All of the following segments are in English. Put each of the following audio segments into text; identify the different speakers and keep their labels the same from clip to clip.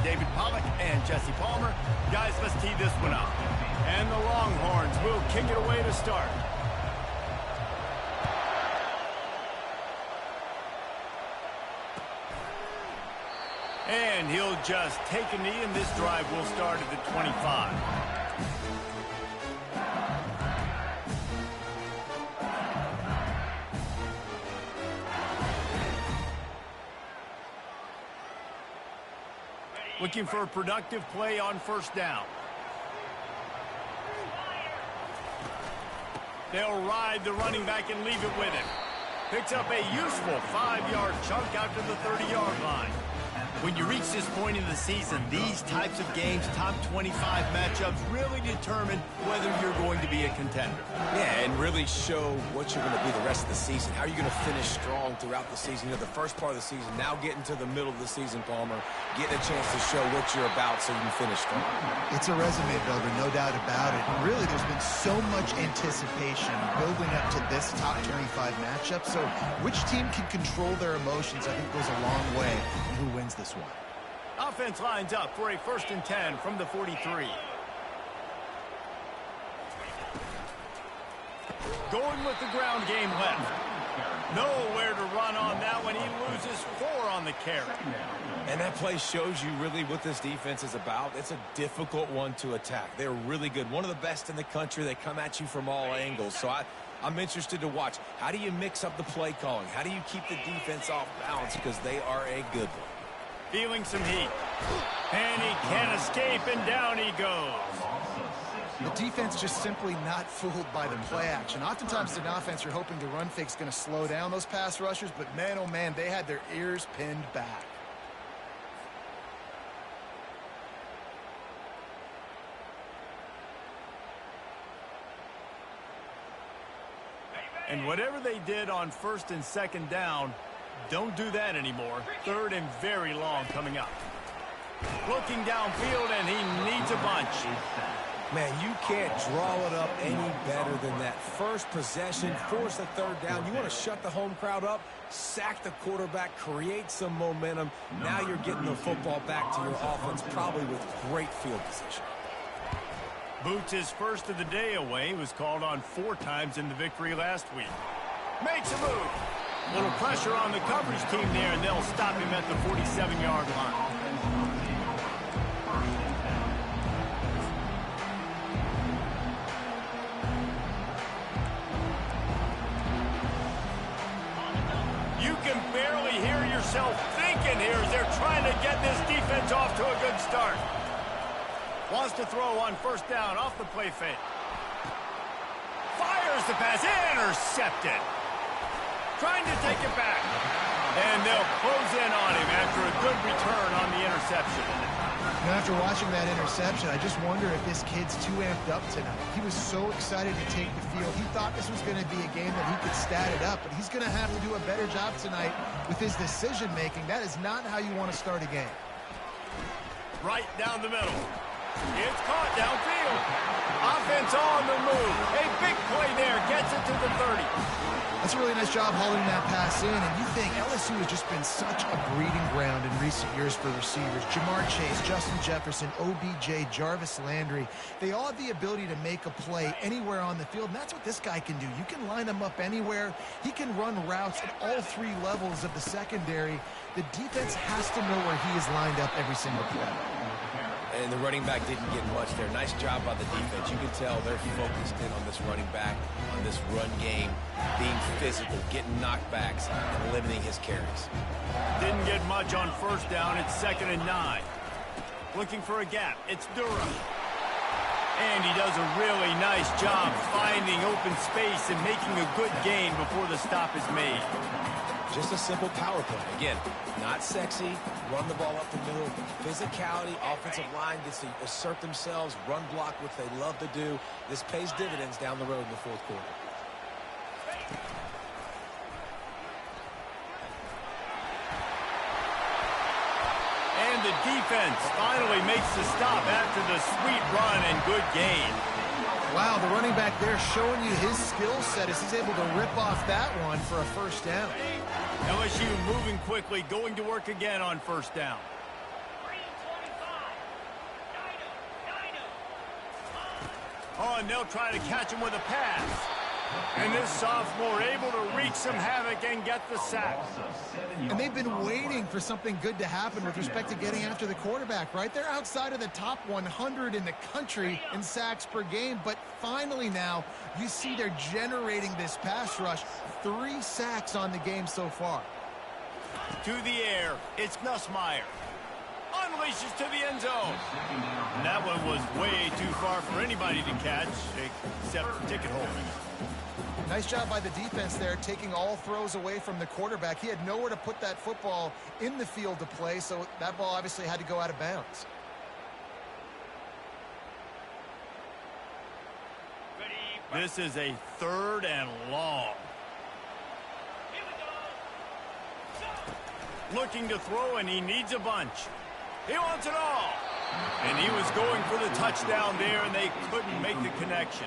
Speaker 1: David Pollock and Jesse Palmer. Guys, let's tee this one up. And the Longhorns will kick it away to start. And he'll just take a knee, and this drive will start at the 25. Looking for a productive play on first down. They'll ride the running back and leave it with him. Picks up a useful 5-yard chunk out to the 30-yard line. When you reach this point in the season, these types of games, top 25 matchups, really determine whether you're going to be a contender.
Speaker 2: Yeah, and really show what you're going to be the rest of the season. How are you going to finish strong throughout the season? You know, the first part of the season, now getting to the middle of the season, Palmer, getting a chance to show what you're about so you can finish strong.
Speaker 3: It's a resume builder, no doubt about it. Really, there's been so much anticipation building up to this top 25 matchup. So which team can control their emotions, I think, goes a long way in who wins this one.
Speaker 1: Offense lines up for a 1st and 10 from the 43. Going with the ground game left. Nowhere to run on that one. He loses 4 on the carry.
Speaker 2: And that play shows you really what this defense is about. It's a difficult one to attack. They're really good. One of the best in the country. They come at you from all angles. So I'm interested to watch. How do you mix up the play calling? How do you keep the defense off balance? Because they are a good one.
Speaker 1: Feeling some heat. And he can't escape, and down he goes.
Speaker 3: The defense just simply not fooled by the play action. Oftentimes in offense, you're hoping the run fake's going to slow down those pass rushers, but man, oh man, they had their ears pinned back.
Speaker 1: And whatever they did on 1st and 2nd down, don't do that anymore. 3rd and very long coming up. Looking downfield, and he needs a bunch.
Speaker 2: Man, you can't draw it up any better than that. First possession, force the 3rd down. You want to shut the home crowd up, sack the quarterback, create some momentum. Now you're getting the football back to your offense, probably with great field position.
Speaker 1: Boots his first of the day away. He was called on 4 times in the victory last week. Makes a move. Little pressure on the coverage team there, and they'll stop him at the 47-yard line. You can barely hear yourself thinking here as they're trying to get this defense off to a good start. Wants to throw on 1st down off the play fake. Fires the pass, intercepted. Trying to take it back. And they'll close in on him after a good return on the interception.
Speaker 3: And after watching that interception, I just wonder if this kid's too amped up tonight. He was so excited to take the field. He thought this was going to be a game that he could stat it up, but he's going to have to do a better job tonight with his decision-making. That is not how you want to start a game.
Speaker 1: Right down the middle. It's caught downfield. Offense on the move. A big play there. Gets it to the 30.
Speaker 3: That's a really nice job hauling that pass in, and you think LSU has just been such a breeding ground in recent years for receivers. Jamar Chase, Justin Jefferson, OBJ, Jarvis Landry. They all have the ability to make a play anywhere on the field, and that's what this guy can do. You can line him up anywhere. He can run routes at all 3 levels of the secondary. The defense has to know where he is lined up every single play.
Speaker 2: And the running back didn't get much there. Nice job by the defense. You can tell they're focused in on this running back, on this run game, being physical, getting knockbacks, and limiting his carries.
Speaker 1: Didn't get much on 1st down. It's 2nd and 9. Looking for a gap. It's Durham. And he does a really nice job finding open space and making a good gain before the stop is made.
Speaker 2: Just a simple power play. Again, not sexy, run the ball up the middle, physicality, offensive line gets to assert themselves, run block, which they love to do. This pays dividends down the road in the 4th quarter.
Speaker 1: And the defense finally makes the stop after the sweet run and good gain.
Speaker 3: Wow, the running back there showing you his skill set as he's able to rip off that one for a 1st down.
Speaker 1: LSU moving quickly, going to work again on 1st down. and they'll try to catch him with a pass. And this sophomore able to wreak some havoc and get the sack.
Speaker 3: And they've been waiting for something good to happen with respect to getting after the quarterback, right? They're outside of the top 100 in the country in sacks per game, but finally now you see they're generating this pass rush. 3 sacks on the game so far.
Speaker 1: To the air, it's Nussmeier. Unleashes to the end zone. And that one was way too far for anybody to catch, except for ticket holders.
Speaker 3: Nice job by the defense there, taking all throws away from the quarterback. He had nowhere to put that football in the field to play, so that ball obviously had to go out of bounds.
Speaker 1: This is a 3rd and long. Looking to throw, and he needs a bunch. He wants it all. And he was going for the touchdown there, and they couldn't make the connection.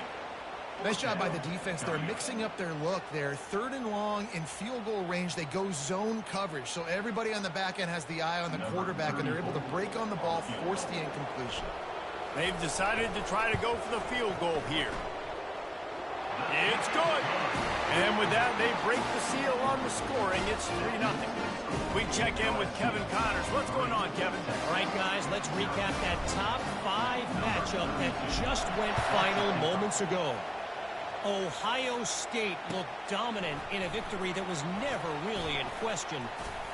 Speaker 3: Nice job by the defense. They're mixing up their look. They're 3rd and long in field goal range. They go zone coverage, so everybody on the back end has the eye on the quarterback, and they're able to break on the ball, force the incompletion.
Speaker 1: They've decided to try to go for the field goal here. It's good. And with that, they break the seal on the scoring. It's 3-0. We check in with Kevin Connors. What's going on, Kevin?
Speaker 4: All right, guys, let's recap that top 5 matchup that just went final moments ago. Ohio State looked dominant in a victory that was never really in question.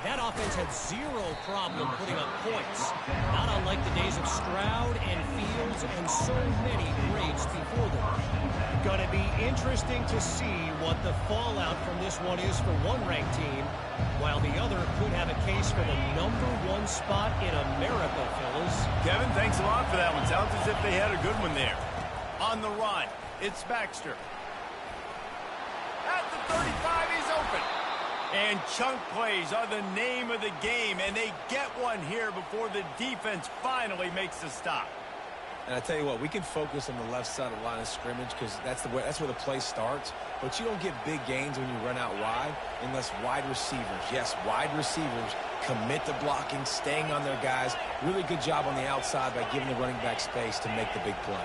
Speaker 4: That offense had 0 problem putting up points, not unlike the days of Stroud and Fields and so many greats before them. Going to be interesting to see what the fallout from this one is for one ranked team, while the other could have a case for the #1 spot in America, fellas.
Speaker 1: Kevin, thanks a lot for that one. Sounds as if they had a good one there. On the run, it's Baxter. At the 35, he's open. And chunk plays are the name of the game, and they get one here before the defense finally makes the stop.
Speaker 2: And I tell you what, we can focus on the left side of the line of scrimmage because that's where the play starts. But you don't get big gains when you run out wide unless wide receivers, yes, wide receivers, commit to blocking, staying on their guys. Really good job on the outside by giving the running back space to make the big play.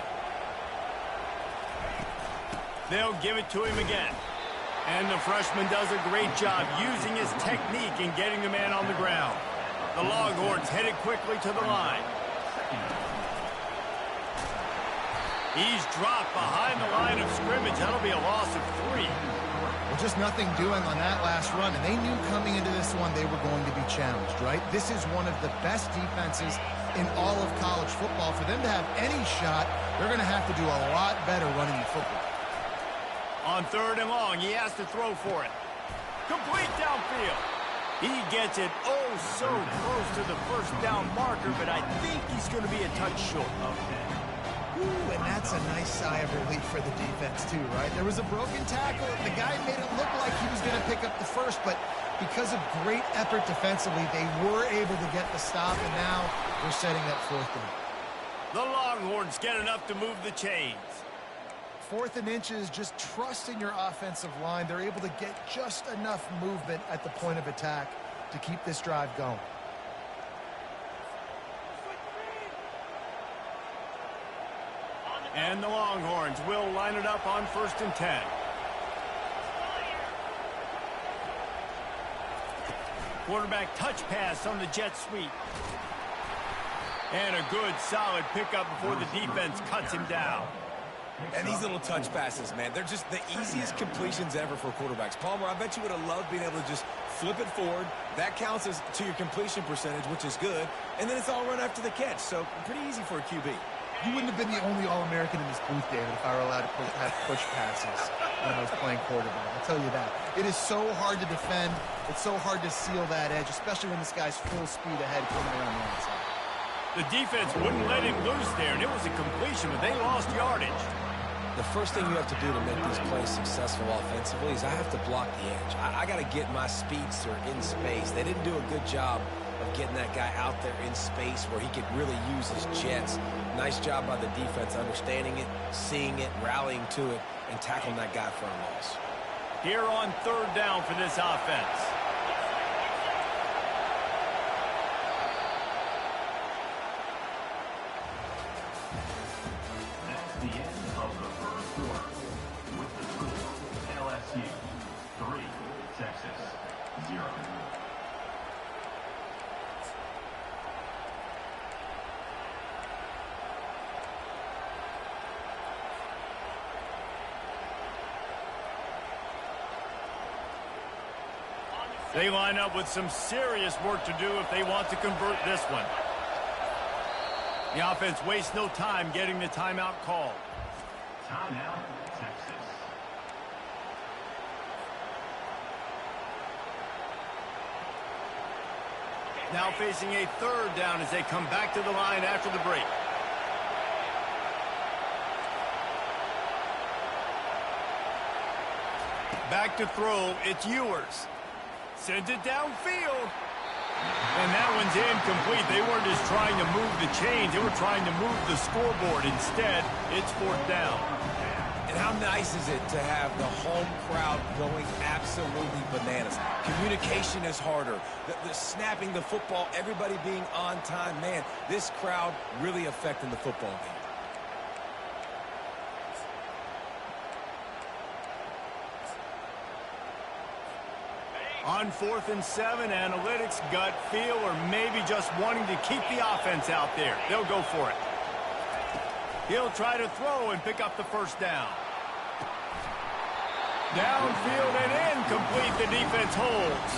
Speaker 1: They'll give it to him again. And the freshman does a great job using his technique and getting the man on the ground. The Longhorns headed quickly to the line. He's dropped behind the line of scrimmage. That'll be a loss of 3.
Speaker 3: Well, just nothing doing on that last run, and they knew coming into this one they were going to be challenged, right? This is one of the best defenses in all of college football. For them to have any shot, they're going to have to do a lot better running the football.
Speaker 1: On 3rd and long, he has to throw for it. Complete downfield. He gets it so close to the first down marker, but I think he's going to be a touch short.
Speaker 3: Ooh, and that's a nice sigh of relief for the defense too, right? There was a broken tackle. The guy made it look like he was going to pick up the first, but because of great effort defensively, they were able to get the stop, and now they're setting up 4th down.
Speaker 1: The Longhorns get enough to move the chains.
Speaker 3: 4th and inches, just trust in your offensive line. They're able to get just enough movement at the point of attack to keep this drive going.
Speaker 1: And the Longhorns will line it up on 1st and 10. Quarterback touch pass on the jet sweep. And a good, solid pickup before the defense cuts him down.
Speaker 2: And these little touch passes, man, they're just the easiest completions ever for quarterbacks. Palmer, I bet you would have loved being able to just flip it forward. That counts as to your completion percentage, which is good. And then it's all run after the catch, so pretty easy for a QB.
Speaker 3: You wouldn't have been the only All-American in this booth, David, if I were allowed to have push passes when I was playing quarterback. I'll tell you that. It is so hard to defend. It's so hard to seal that edge, especially when this guy's full speed ahead coming around the outside.
Speaker 1: The defense wouldn't let him loose there, and it was a completion, but they lost yardage.
Speaker 2: The first thing you have to do to make these plays successful offensively is I have to block the edge. I got to get my speedster in space. They didn't do a good job of getting that guy out there in space where he could really use his jets. Nice job by the defense understanding it, seeing it, rallying to it, and tackling that guy for a loss.
Speaker 1: Here on 3rd down for this offense.
Speaker 5: of the first quarter with the score LSU 3, Texas 0.
Speaker 1: They line up with some serious work to do if they want to convert this one. The offense wastes no time getting the timeout called.
Speaker 5: Timeout, Texas.
Speaker 1: Now facing a third down as they come back to the line after the break. Back to throw, it's Ewers. Sends it downfield. And that one's incomplete. They weren't just trying to move the chains. They were trying to move the scoreboard. Instead, it's fourth down.
Speaker 2: And how nice is it to have the home crowd going absolutely bananas? Communication is harder. The snapping the football, everybody being on time. Man, this crowd really affecting the football game.
Speaker 1: On 4th and 7, analytics, gut feel, or maybe just wanting to keep the offense out there. They'll go for it. He'll try to throw and pick up the first down. Downfield and incomplete. The defense holds.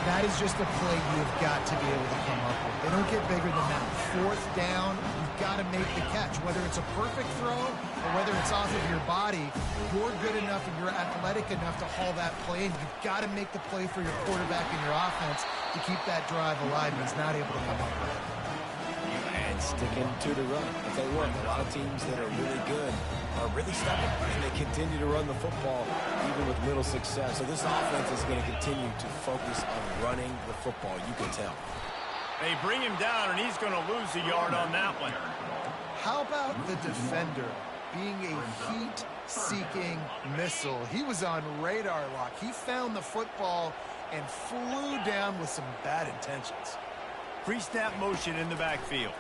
Speaker 3: That is just a play you've got to be able to come up with. They don't get bigger than that. Fourth down, you've got to make the catch. Whether it's a perfect throw or whether it's off of your body, you're good enough and you're athletic enough to haul that play in. You've got to make the play for your quarterback and your offense to keep that drive alive, and he's not able to come up with it.
Speaker 2: And sticking to the run. I'll tell you what, a lot of teams that are really good are really stubborn, and they continue to run the football even with little success. So this offense is going to continue to focus on running the football. You can tell.
Speaker 1: They bring him down, and he's going to lose a yard on that one.
Speaker 3: How about the defender being a heat-seeking missile? He was on radar lock. He found the football and flew down with some bad intentions.
Speaker 1: Pre-snap motion in the backfield.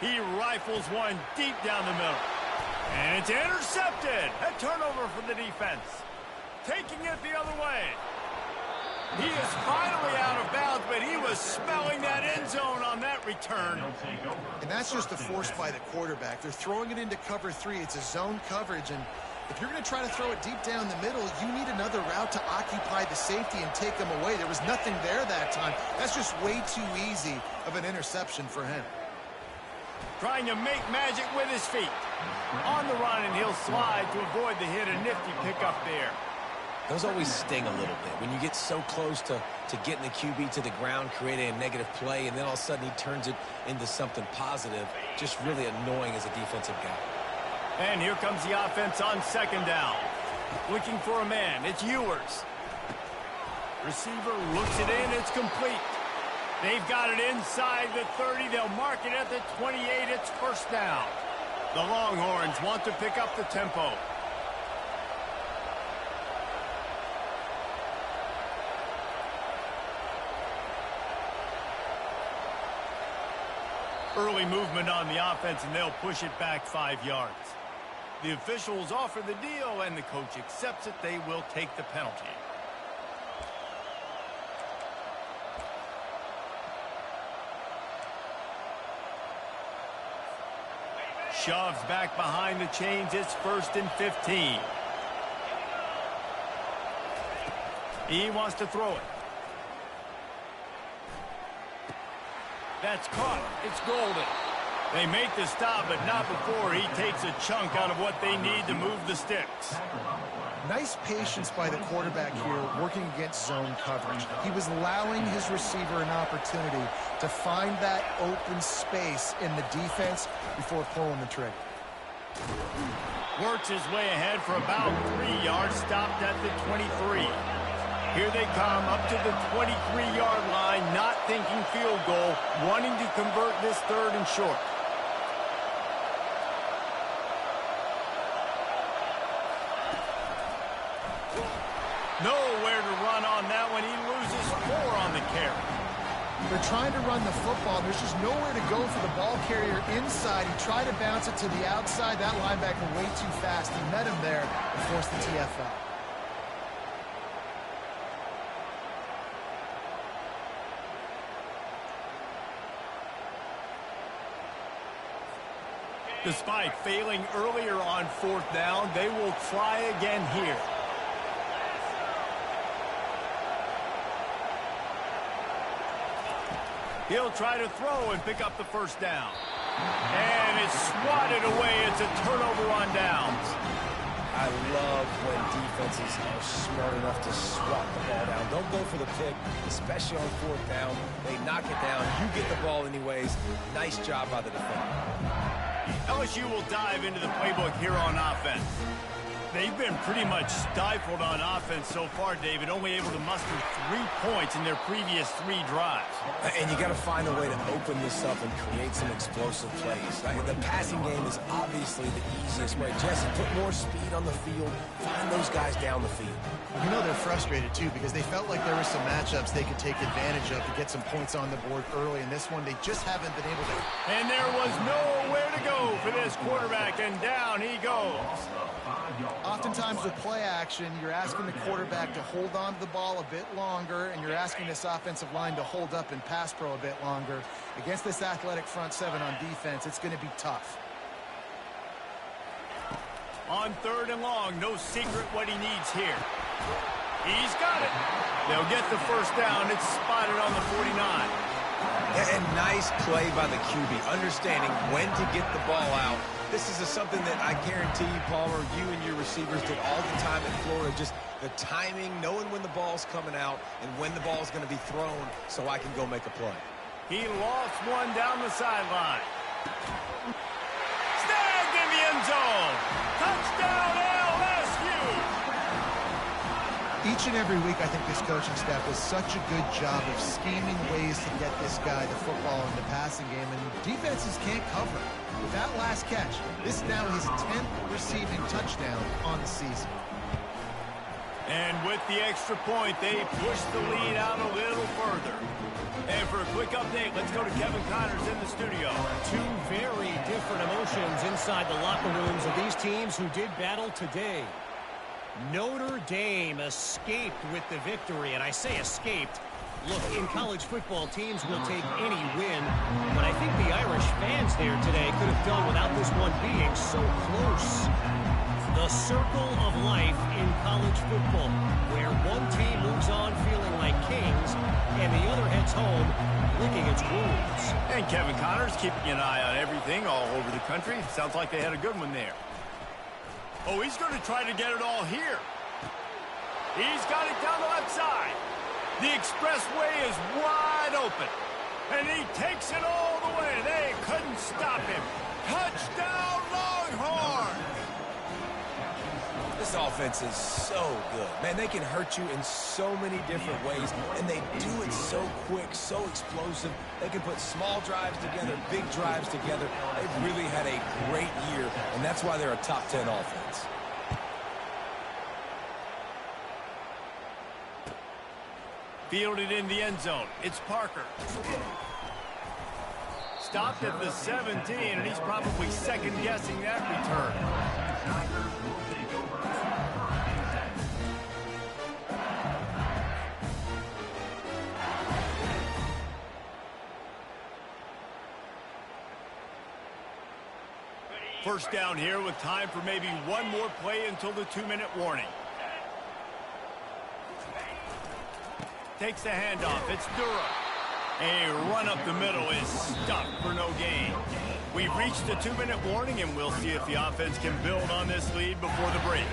Speaker 1: He rifles one deep down the middle. And it's intercepted. A turnover for the defense. Taking it the other way. He is finally out of bounds, but he was smelling that end zone on that return.
Speaker 3: And that's just a force by the quarterback. They're throwing it into cover 3. It's a zone coverage, and if you're going to try to throw it deep down the middle, you need another route to occupy the safety and take him away. There was nothing there that time. That's just way too easy of an interception for him.
Speaker 1: Trying to make magic with his feet. On the run, and he'll slide to avoid the hit. A nifty pickup there.
Speaker 2: Those always sting a little bit. When you get so close to getting the QB to the ground, creating a negative play, and then all of a sudden he turns it into something positive, just really annoying as a defensive guy.
Speaker 1: And here comes the offense on second down. Looking for a man. It's Ewers. Receiver looks it in. It's complete. They've got it inside the 30. They'll mark it at the 28. It's first down. The Longhorns want to pick up the tempo. Early movement on the offense, and they'll push it back 5 yards. The officials offer the deal, and the coach accepts it. They will take the penalty. Shoves back behind the chains. It's 1st and 15. He wants to throw it. That's caught. It's golden. They make the stop, but not before he takes a chunk out of what they need to move the sticks.
Speaker 3: Nice patience by the quarterback here working against zone coverage. He was allowing his receiver an opportunity to find that open space in the defense before pulling the trigger.
Speaker 1: Works his way ahead for about 3 yards, stopped at the 23. Here they come up to the 23-yard line, not thinking field goal, wanting to convert this 3rd and short. Nowhere to run on that one. He loses 4 on the carry.
Speaker 3: They're trying to run the football. There's just nowhere to go for the ball carrier inside. He tried to bounce it to the outside. That linebacker way too fast. He met him there and forced the TFL.
Speaker 1: Despite failing earlier on 4th down, they will try again here. He'll try to throw and pick up the 1st down. And it's swatted away. It's a turnover on downs.
Speaker 2: I love when defenses are smart enough to swat the ball down. Don't go for the pick, especially on 4th down. They knock it down. You get the ball anyways. Nice job by the defender.
Speaker 1: LSU will dive into the playbook here on offense. They've been pretty much stifled on offense so far, David, only able to muster 3 points in their previous 3 drives.
Speaker 2: And you got to find a way to open this up and create some explosive plays. The passing game is obviously the easiest way. Jesse, put more speed on the field. Find those guys down the field.
Speaker 3: You know they're frustrated, too, because they felt like there were some matchups they could take advantage of to get some points on the board early. In this one, they just haven't been able to.
Speaker 1: And there was nowhere to go for this quarterback, and down he goes.
Speaker 3: Oftentimes with play action, you're asking the quarterback to hold on to the ball a bit longer, and you're asking this offensive line to hold up in pass pro a bit longer. Against this athletic front 7 on defense, it's going to be tough.
Speaker 1: On 3rd and long, no secret what he needs here. He's got it. They'll get the 1st down. It's spotted on the 49.
Speaker 2: And nice play by the QB, understanding when to get the ball out. This is something that I guarantee you, Palmer, you and your receivers did all the time in Florida. Just the timing, knowing when the ball's coming out and when the ball's going to be thrown so I can go make a play.
Speaker 1: He lost one down the sideline. Snagged in the end zone. Touchdown, LSU.
Speaker 3: Each and every week, I think this coaching staff does such a good job of scheming ways to get this guy the football in the passing game, and defenses can't cover it. With that last catch, this is now his 10th receiving touchdown on the season.
Speaker 1: And with the extra point, they push the lead out a little further. And for a quick update, let's go to Kevin Connors in the studio.
Speaker 4: 2 very different emotions inside the locker rooms of these teams who did battle today. Notre Dame escaped with the victory, and I say escaped. Look, in college football, teams will take any win, but I think the Irish fans there today could have done without this one being so close. The circle of life in college football, where one team moves on feeling like kings, and the other heads home licking its wounds.
Speaker 1: And Kevin Connors keeping an eye on everything all over the country. Sounds like they had a good one there. Oh, he's going to try to get it all here. He's got it down the left side. The expressway is wide open. And he takes it all the way. They couldn't stop him. Touchdown, Longhorns!
Speaker 2: This offense is so good. Man, they can hurt you in so many different ways, and they do it so quick, so explosive. They can put small drives together, big drives together. They've really had a great year, and that's why they're a top 10 offense.
Speaker 1: Fielded in the end zone. It's Parker. Stopped at the 17, and he's probably second-guessing that return. First down here with time for maybe one more play until the 2-minute warning. Takes the handoff. It's Durham. A run up the middle is stuffed for no gain. We've reached the 2-minute warning, and we'll see if the offense can build on this lead before the break.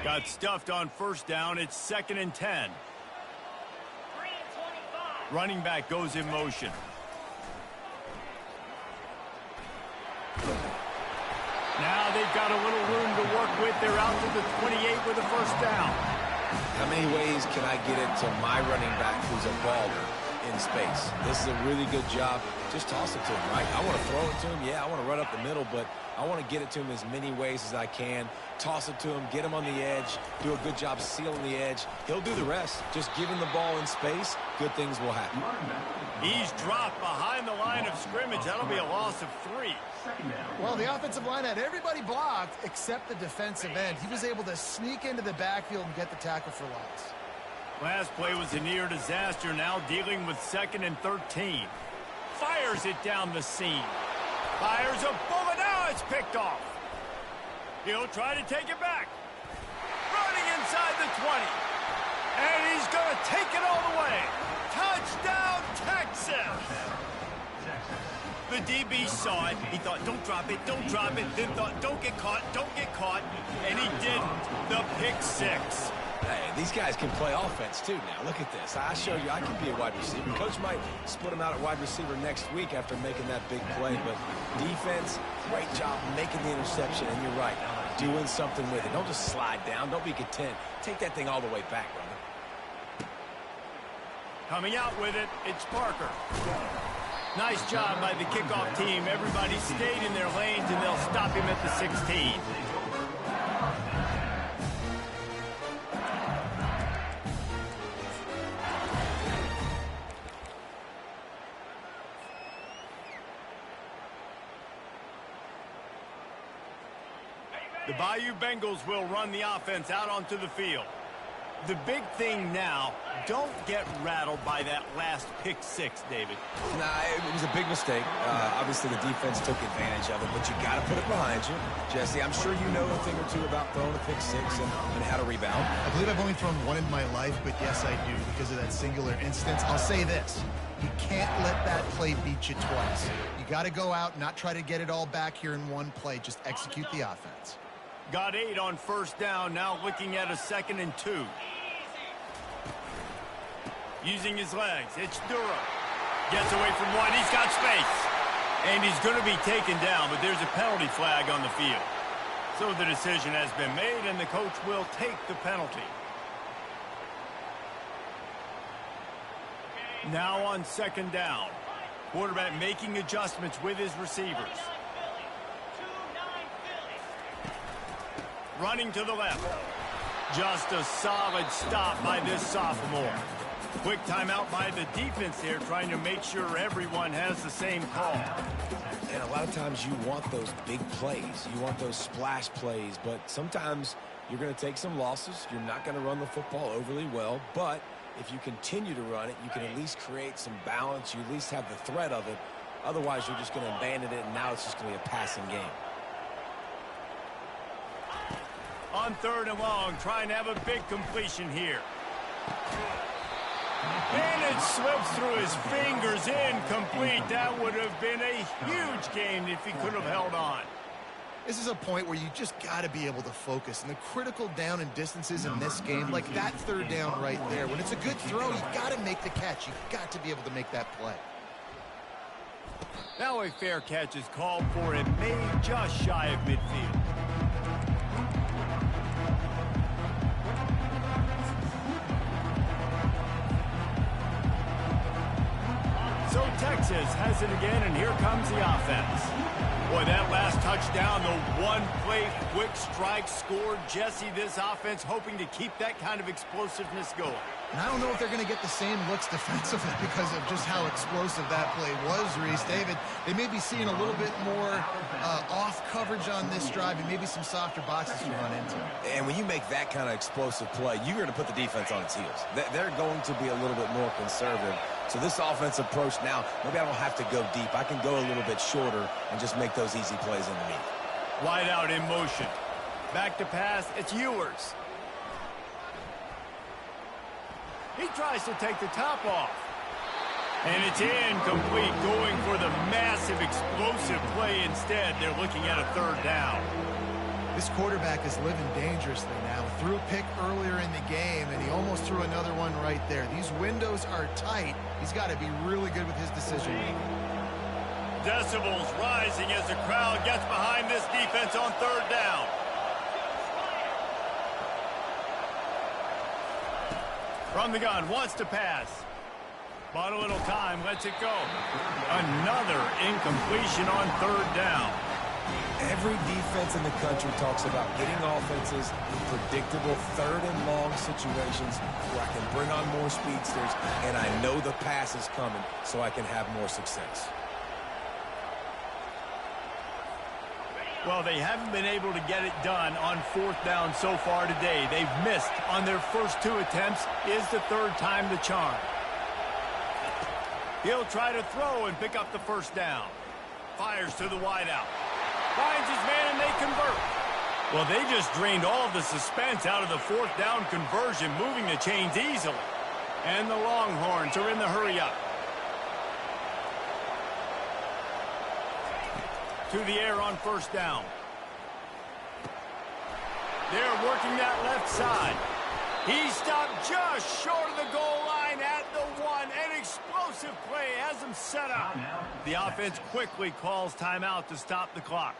Speaker 1: Got stuffed on first down. It's 2nd and 10. Running back goes in motion. Now they've got a little room to work with. They're out to the 28 with a first down.
Speaker 2: How many ways can I get it to my running back who's a baller in space? This is a really good job. Just toss it to him, right? I want to throw it to him. Yeah, I want to run up the middle, but I want to get it to him as many ways as I can. Toss it to him, get him on the edge, do a good job sealing the edge. He'll do the rest. Just give him the ball in space, good things will happen.
Speaker 1: He's dropped behind the line of scrimmage. That'll be a loss of 3.
Speaker 3: Well, the offensive line had everybody blocked except the defensive end. He was able to sneak into the backfield and get the tackle for loss.
Speaker 1: Last play was a near disaster. Now dealing with 2nd and 13. Fires it down the seam. Fires a bullet. Now it's picked off. He'll try to take it back. Running inside the 20. And he's going to take it all the way. Touchdown, Texas. The DB saw it. He thought, don't drop it, don't drop it. Then thought, don't get caught, don't get caught. And he didn't. The pick 6.
Speaker 2: Hey, these guys can play offense, too, now. Look at this. I showed you I can be a wide receiver. Coach might split him out at wide receiver next week after making that big play. But defense, great job making the interception. And you're right, doing something with it. Don't just slide down. Don't be content. Take that thing all the way back, brother.
Speaker 1: Coming out with it, it's Parker. Nice job by the kickoff team. Everybody stayed in their lanes, and they'll stop him at the 16. The Bayou Bengals will run the offense out onto the field. The big thing now, don't get rattled by that last pick 6, David.
Speaker 2: Nah, it was a big mistake. Obviously, the defense took advantage of it, but you got to put it behind you. Jesse, I'm sure you know a thing or two about throwing a pick 6 and how to rebound.
Speaker 3: I believe I've only thrown one in my life, but yes, I do because of that singular instance. I'll say this. You can't let that play beat you twice. You got to go out and not try to get it all back here in one play. Just execute the offense.
Speaker 1: Got 8 on 1st down, now looking at a 2nd and 2. Using his legs, it's Durham. Gets away from 1, he's got space. And he's going to be taken down, but there's a penalty flag on the field. So the decision has been made, and the coach will take the penalty. Now on 2nd down. Quarterback making adjustments with his receivers. Running to the left. Just a solid stop by this sophomore. Quick timeout by the defense here, trying to make sure everyone has the same call.
Speaker 2: And a lot of times you want those big plays. You want those splash plays, but sometimes you're going to take some losses. You're not going to run the football overly well, but if you continue to run it, you can at least create some balance. You at least have the threat of it. Otherwise, you're just going to abandon it, and now it's just going to be a passing game.
Speaker 1: On 3rd and long, trying to have a big completion here. And it slips through his fingers, incomplete. That would have been a huge game if he could have held on.
Speaker 3: This is a point where you just got to be able to focus. And the critical down and distances in this game, like that 3rd down right there, when it's a good throw, you got to make the catch. You got to be able to make that play.
Speaker 1: Now a fair catch is called for and made just shy of midfield. So Texas has it again, and here comes the offense. Boy, that last touchdown, the one-play quick strike scored. Jesse, this offense hoping to keep that kind of explosiveness going.
Speaker 3: And I don't know if they're going to get the same looks defensively because of just how explosive that play was, Reese. David, they may be seeing a little bit more off coverage on this drive and maybe some softer boxes to run into.
Speaker 2: And when you make that kind of explosive play, you're going to put the defense on its heels. They're going to be a little bit more conservative. So this offense approach now, maybe I don't have to go deep. I can go a little bit shorter and just make those easy plays underneath.
Speaker 1: Wide out in motion. Back to pass, it's Ewers. He tries to take the top off. And it's incomplete, going for the massive explosive play instead. They're looking at a 3rd down.
Speaker 3: This quarterback is living dangerously now. Threw a pick earlier in the game, and he almost threw another one right there. These windows are tight. He's got to be really good with his decision-making.
Speaker 1: Decibels rising as the crowd gets behind this defense on 3rd down. From the gun, wants to pass. Bought a little time, lets it go. Another incompletion on 3rd down.
Speaker 2: Every defense in the country talks about getting offenses in predictable third and long situations where I can bring on more speedsters and I know the pass is coming so I can have more success.
Speaker 1: Well, they haven't been able to get it done on fourth down so far today. They've missed on their first 2 attempts. Is the third time the charm. He'll try to throw and pick up the first down. Fires to the wideout. Finds his man and they convert. Well, they just drained all of the suspense out of the fourth down conversion, moving the chains easily. And the Longhorns are in the hurry-up. To the air on first down. They're working that left side. He stopped just short of the goal line at the 1. An explosive play has him set up. The offense quickly calls timeout to stop the clock.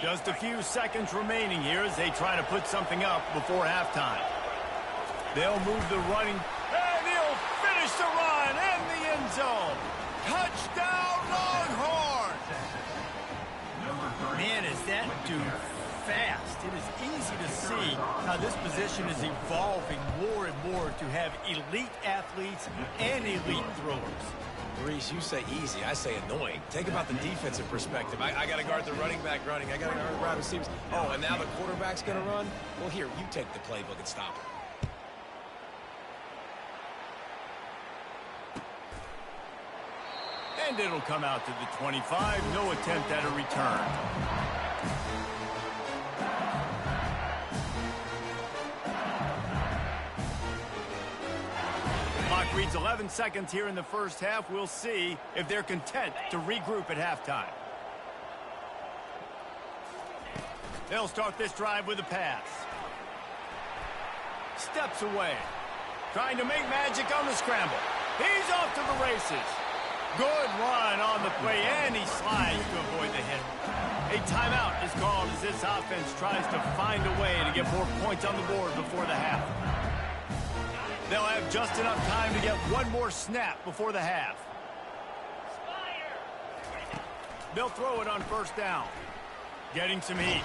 Speaker 1: Just a few seconds remaining here as they try to put something up before halftime. They'll move the running, and he'll finish the run in the end zone. Touchdown, Longhorns! Man, is that dude fast. It is easy to see how this position is evolving more and more to have elite athletes and elite throwers.
Speaker 2: Reese, you say easy, I say annoying. Think about the defensive perspective. I got to guard the running back running. I got to guard the wide receivers. Oh, and now the quarterback's going to run? Well, here, you take the playbook and stop it.
Speaker 1: And it'll come out to the 25. No attempt at a return. Clock reads 11 seconds here in the first half. We'll see if they're content to regroup at halftime. They'll start this drive with a pass. Steps away. Trying to make magic on the scramble. He's off to the races. Good run on the play, and he slides to avoid the hit. A timeout is called as this offense tries to find a way to get more points on the board before the half. They'll have just enough time to get one more snap before the half. They'll throw it on first down. Getting some heat.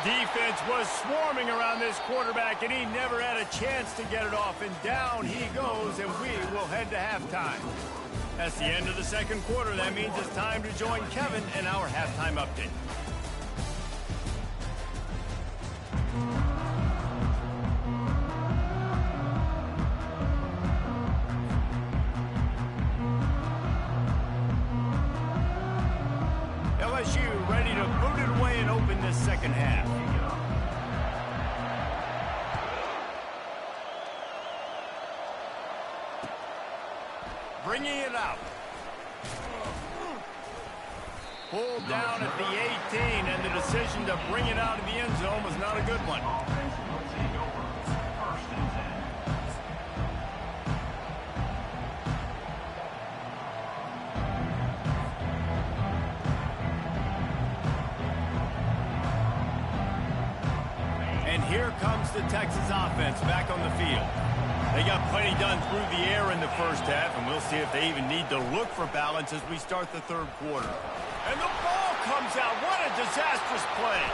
Speaker 1: Defense was swarming around this quarterback, and he never had a chance to get it off. And down he goes, and we will head to halftime. That's the end of the second quarter. That means it's time to join Kevin in our halftime update. LSU ready to boot it away and open this second half. Bringing it out. Pulled down at the 18, and the decision to bring it out of the end zone was not a good one. And here comes the Texas offense back on the field. They got plenty done through the air in the first half, and we'll see if they even need to look for balance as we start the third quarter. And the ball comes out. What a disastrous play.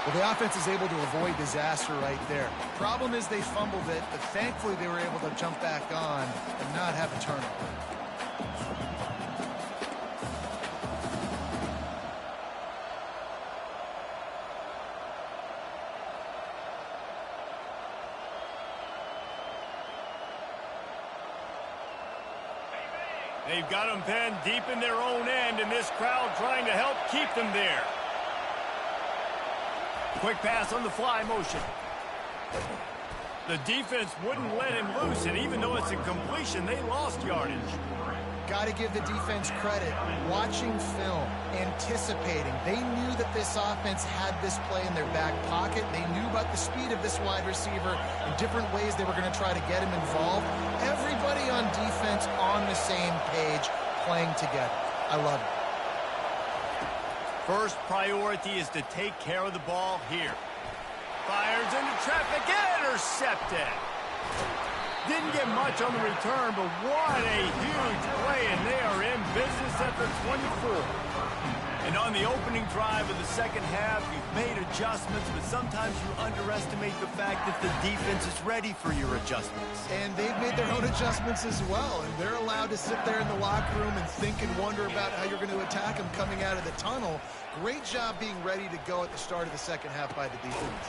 Speaker 3: Well, the offense is able to avoid disaster right there. Problem is they fumbled it, but thankfully they were able to jump back on and not have a turnover.
Speaker 1: They've got them pinned deep in their own end, and this crowd trying to help keep them there. Quick pass on the fly motion. The defense wouldn't let him loose, and even though it's a completion, they lost yardage.
Speaker 3: Got to give the defense credit. Watching film, anticipating. They knew that this offense had this play in their back pocket. They knew about the speed of this wide receiver and different ways they were going to try to get him involved. Everybody on defense on the same page, playing together. I love it.
Speaker 1: First priority is to take care of the ball here. Fires into traffic, intercepted. Didn't get much on the return, but what a huge play, and they are in business at the 24. And on the opening drive of the second half, you've made adjustments, but sometimes you underestimate the fact that the defense is ready for your adjustments.
Speaker 3: And they've made their own adjustments as well, and they're allowed to sit there in the locker room and think and wonder about how you're going to attack them coming out of the tunnel. Great job being ready to go at the start of the second half by the defense.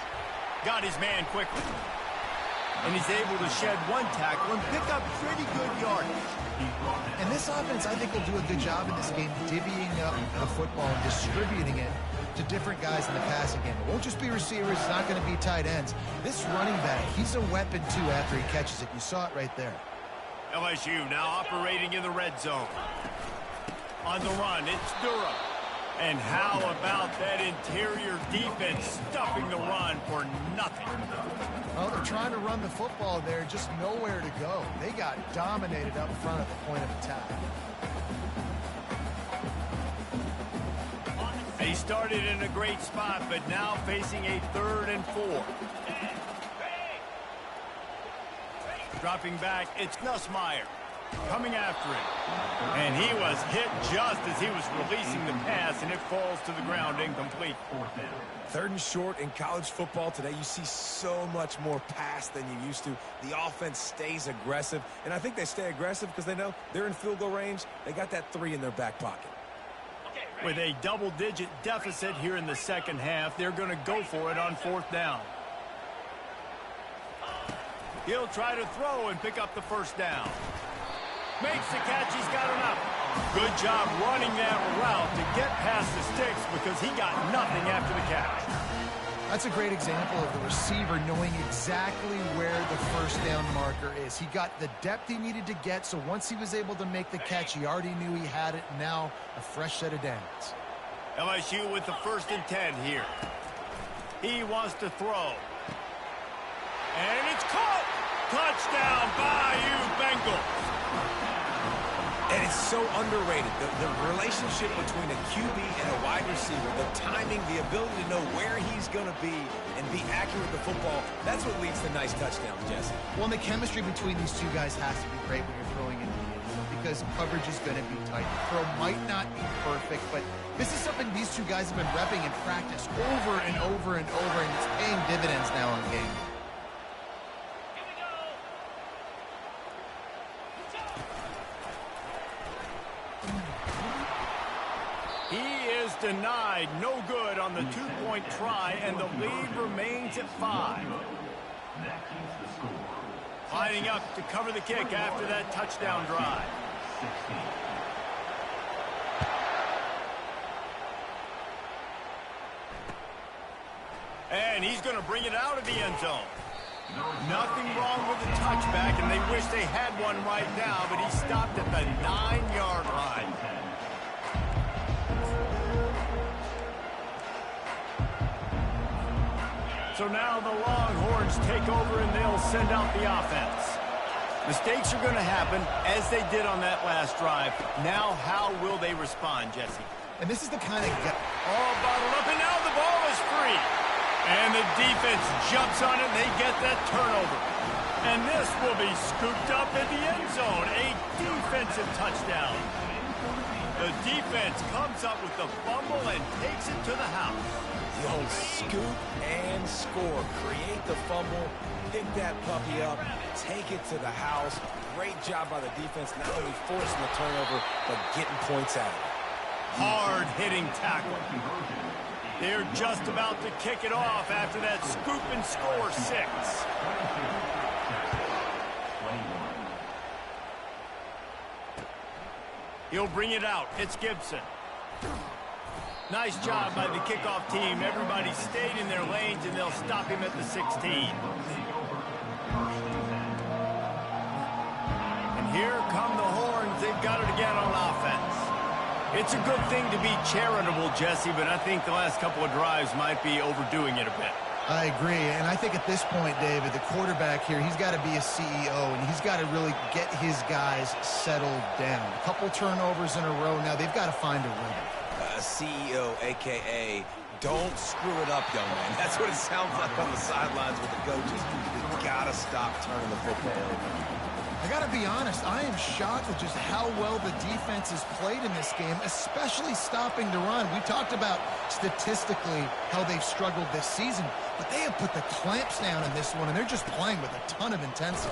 Speaker 1: Got his man quickly. And he's able to shed one tackle and pick up pretty good yardage.
Speaker 3: And this offense, I think, will do a good job in this game divvying up the football and distributing it to different guys in the passing game. It won't just be receivers. It's not going to be tight ends. This running back, he's a weapon, too, after he catches it. You saw it right there.
Speaker 1: LSU now operating in the red zone. On the run, it's Durham. And how about that interior defense stuffing the run for nothing?
Speaker 3: Well, they're trying to run the football there, just nowhere to go. They got dominated up front at the point of attack.
Speaker 1: He started in a great spot, but now facing a 3rd and 4. Dropping back, it's Nussmeier. Coming after him. And he was hit just as he was releasing the pass, and it falls to the ground incomplete.
Speaker 2: 3rd and short in college football today. You see so much more pass than you used to. The offense stays aggressive, and I think they stay aggressive because they know they're in field goal range. They got that 3 in their back pocket.
Speaker 1: With a double-digit deficit here in the second half, they're going to go for it on 4th down. He'll try to throw and pick up the 1st down. Makes the catch. He's got enough. Good job running that route to get past the sticks because he got nothing after the catch.
Speaker 3: That's a great example of the receiver knowing exactly where the 1st down marker is. He got the depth he needed to get, so once he was able to make the catch, he already knew he had it. Now a fresh set of downs.
Speaker 1: LSU with the 1st and 10 here. He wants to throw. And it's caught. Touchdown, Bayou Bengals.
Speaker 2: And it's so underrated. The relationship between a QB and a wide receiver, the timing, the ability to know where he's going to be and be accurate with the football, that's what leads to nice touchdowns, Jesse.
Speaker 3: Well, the chemistry between these two guys has to be great when you're throwing into the end zone because coverage is going to be tight. The throw might not be perfect, but this is something these two guys have been repping in practice over and over and over, and it's paying dividends now in game.
Speaker 1: Denied, no good on the 2-point try, and the lead remains at 5. Lining up to cover the kick after that touchdown drive. And he's going to bring it out of the end zone. Nothing wrong with the touchback, and they wish they had one right now, but he stopped at the 9-yard line. So now the Longhorns take over and they'll send out the offense. Mistakes are going to happen as they did on that last drive. Now how will they respond, Jesse?
Speaker 3: And this is the kind of...
Speaker 1: All bottled up, and now the ball is free. And the defense jumps on it, and they get that turnover. And this will be scooped up in the end zone. A defensive touchdown. The defense comes up with the fumble and takes it to the house.
Speaker 2: The old scoop and score. Create the fumble, pick that puppy up, take it to the house. Great job by the defense, not only forcing the turnover, but getting points out of it.
Speaker 1: Hard-hitting tackle. They're just about to kick it off after that scoop and score 6. He'll bring it out. It's Gibson. Nice job by the kickoff team. Everybody stayed in their lanes, and they'll stop him at the 16. And here come the Horns. They've got it again on offense. It's a good thing to be charitable, Jesse, but I think the last couple of drives might be overdoing it a bit.
Speaker 3: I agree, and I think at this point, David, the quarterback here, he's got to be a CEO, and he's got to really get his guys settled down. A couple turnovers in a row now. They've got to find a rhythm.
Speaker 2: CEO, a.k.a. don't screw it up, young man. That's what it sounds like on the sidelines with the coaches. You got to stop turning the football over.
Speaker 3: I got to be honest, I am shocked at just how well the defense has played in this game, especially stopping the run. We talked about statistically how they've struggled this season, but they have put the clamps down in this one, and they're just playing with a ton of intensity.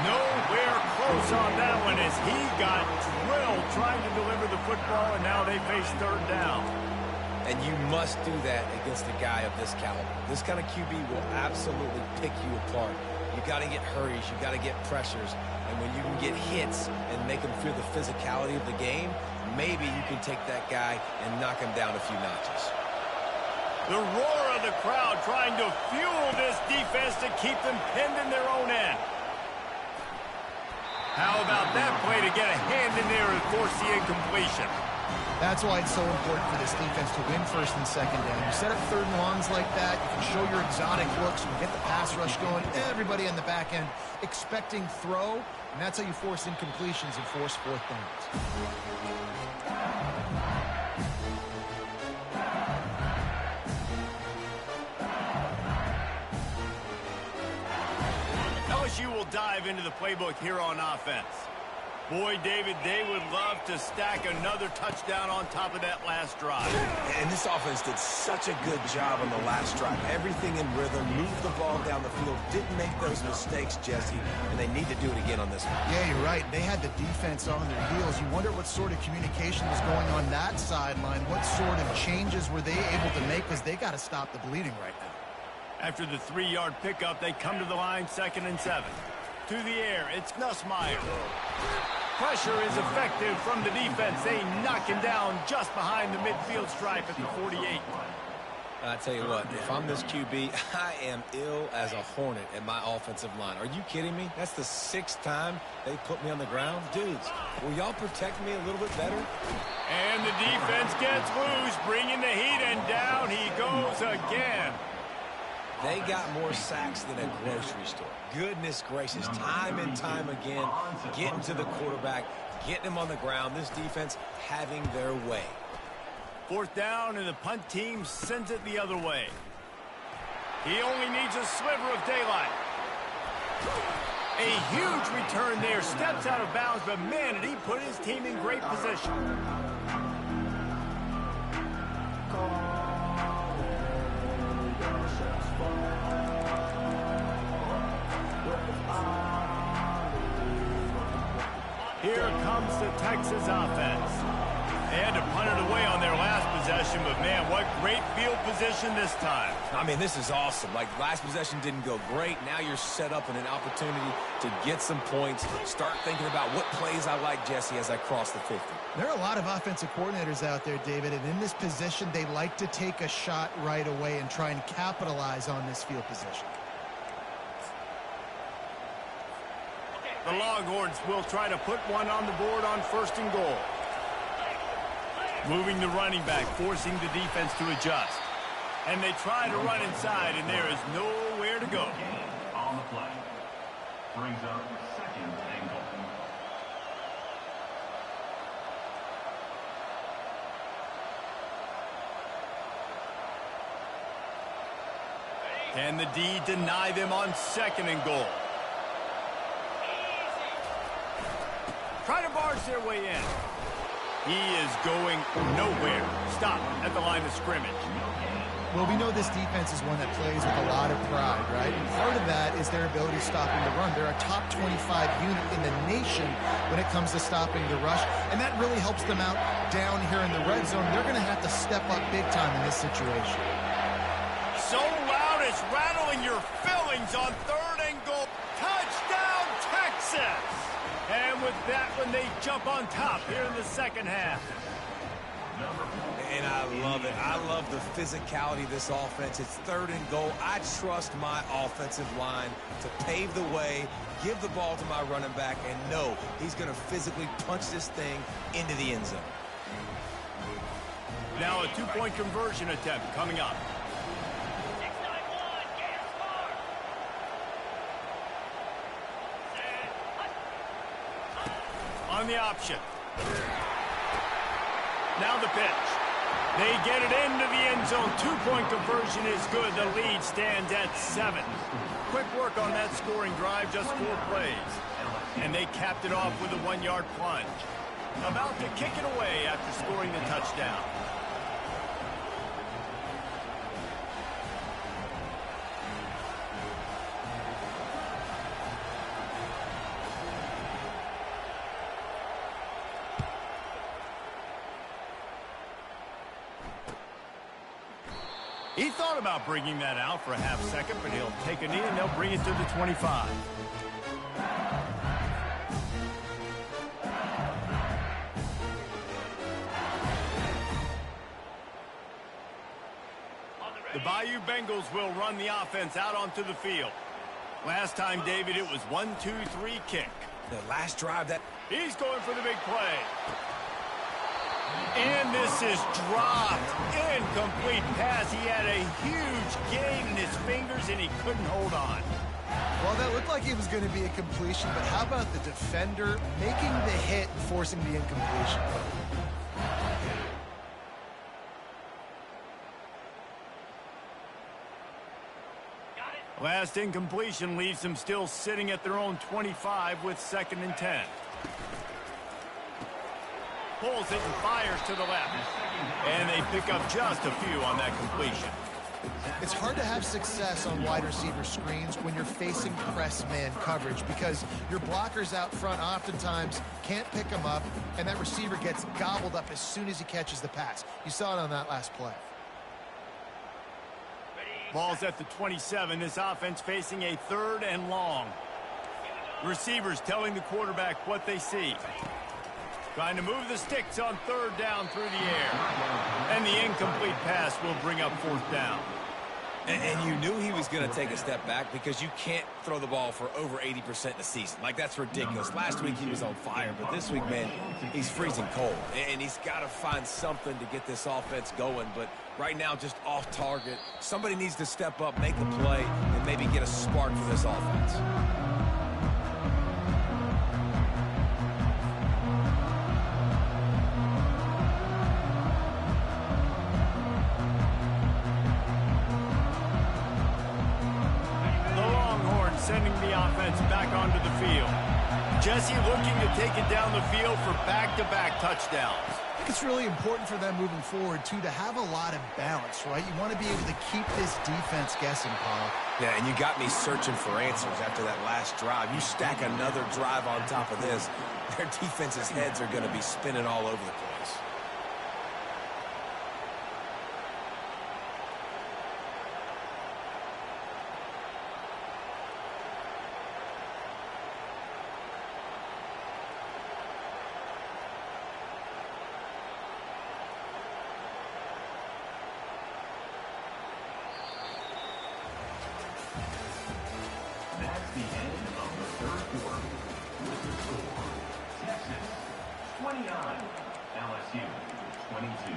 Speaker 1: Nowhere close on that one as he got drilled trying to deliver the football, and now they face third down.
Speaker 2: And you must do that against a guy of this caliber. This kind of QB will absolutely pick you apart. You got to get hurries. You got to get pressures. And when you can get hits and make them feel the physicality of the game, maybe you can take that guy and knock him down a few notches.
Speaker 1: The roar of the crowd trying to fuel this defense to keep them pinned in their own end. How about that play to get a hand in there and force the incompletion?
Speaker 3: That's why it's so important for this defense to win first and second down. You set up third and longs like that, you can show your exotic looks, you can get the pass rush going, everybody on the back end expecting throw, and that's how you force incompletions and force fourth downs.
Speaker 1: LSU will dive into the playbook here on offense. Boy, David, they would love to stack another touchdown on top of that last drive.
Speaker 2: And this offense did such a good job on the last drive. Everything in rhythm, moved the ball down the field, didn't make those mistakes, Jesse, and they need to do it again on this one.
Speaker 3: Yeah, you're right. They had the defense on their heels. You wonder what sort of communication was going on that sideline. What sort of changes were they able to make, because they got to stop the bleeding right now.
Speaker 1: After the 3-yard pickup, they come to the line, 2nd and 7. To the air, it's Nussmeier. Pressure is effective from the defense. They knock him down just behind the midfield stripe at the 48.
Speaker 2: I tell you what, if I'm this QB, I am ill as a hornet at my offensive line. Are you kidding me? That's the 6th time they put me on the ground. Dudes, will y'all protect me a little bit better?
Speaker 1: And the defense gets loose, bringing the heat, and down he goes again.
Speaker 2: They got more sacks than a grocery store. Goodness gracious, time and time again, getting to the quarterback, getting him on the ground. This defense having their way.
Speaker 1: 4th down, and the punt team sends it the other way. He only needs a sliver of daylight. A huge return there, steps out of bounds, but man, did he put his team in great position. Here comes the Texas offense. They had to punt it away on their last possession, but man, what great field position this time.
Speaker 2: I mean, this is awesome. Like, last possession didn't go great. Now you're set up in an opportunity to get some points. Start thinking about what plays I like, Jesse, as I cross the 50.
Speaker 3: There are a lot of offensive coordinators out there, David, and in this position, they like to take a shot right away and try and capitalize on this field position.
Speaker 1: The Longhorns will try to put one on the board on 1st and goal. Moving the running back, forcing the defense to adjust. And they try to run inside, and there is nowhere to go.
Speaker 5: On the play. Brings up 2nd and goal.
Speaker 1: Can the D deny them on 2nd and goal? Try to barge their way in. He is going nowhere. Stop at the line of scrimmage.
Speaker 3: Well, we know this defense is one that plays with a lot of pride, right? And part of that is their ability stopping the run. They're a top 25 unit in the nation when it comes to stopping the rush, and that really helps them out down here in the red zone. They're going to have to step up big time in this situation.
Speaker 1: So loud it's rattling your fillings on 3rd and goal. Touchdown, Texas! And with that one, they jump on top here in the 2nd half.
Speaker 2: And I love it. I love the physicality of this offense. It's 3rd and goal. I trust my offensive line to pave the way, give the ball to my running back, and know he's going to physically punch this thing into the end zone.
Speaker 1: Now a 2-point conversion attempt coming up. On the option. Now the pitch. They get it into the end zone. Two-point conversion is good. The lead stands at 7. Quick work on that scoring drive, just 4 plays. And they capped it off with a 1-yard plunge. About to kick it away after scoring the touchdown. He thought about bringing that out for a half second, but he'll take a knee and they'll bring it to the 25. The Bayou Bengals will run the offense out onto the field. Last time, David, it was 1-2-3 kick.
Speaker 2: The last drive that...
Speaker 1: He's going for the big play. And this is dropped. Incomplete pass. He had a huge gain in his fingers, and he couldn't hold on.
Speaker 3: Well, that looked like it was going to be a completion, but how about the defender making the hit and forcing the incompletion?
Speaker 1: Last incompletion leaves them still sitting at their own 25 with 2nd and 10. Pulls it and fires to the left. And they pick up just a few on that completion.
Speaker 3: It's hard to have success on wide receiver screens when you're facing press man coverage because your blockers out front oftentimes can't pick them up, and that receiver gets gobbled up as soon as he catches the pass. You saw it on that last play.
Speaker 1: Ball's at the 27. This offense facing a 3rd and long. Receivers telling the quarterback what they see. Trying to move the sticks on 3rd down through the air. And the incomplete pass will bring up 4th down.
Speaker 2: And you knew he was going to take a step back because you can't throw the ball for over 80% in the season. Like, that's ridiculous. Last week he was on fire, but this week, man, he's freezing cold. And he's got to find something to get this offense going. But right now, just off target. Somebody needs to step up, make the play, and maybe get a spark for this offense.
Speaker 1: Sending the offense back onto the field. Jesse looking to take it down the field for back-to-back touchdowns.
Speaker 3: I think it's really important for them moving forward, too, to have a lot of balance, right? You want to be able to keep this defense guessing, Paul.
Speaker 2: Yeah, and you got me searching for answers after that last drive. You stack another drive on top of this, their defense's heads are going to be spinning all over the place.
Speaker 5: That's the end of the 3rd quarter. With the score, Texas 29, LSU 22.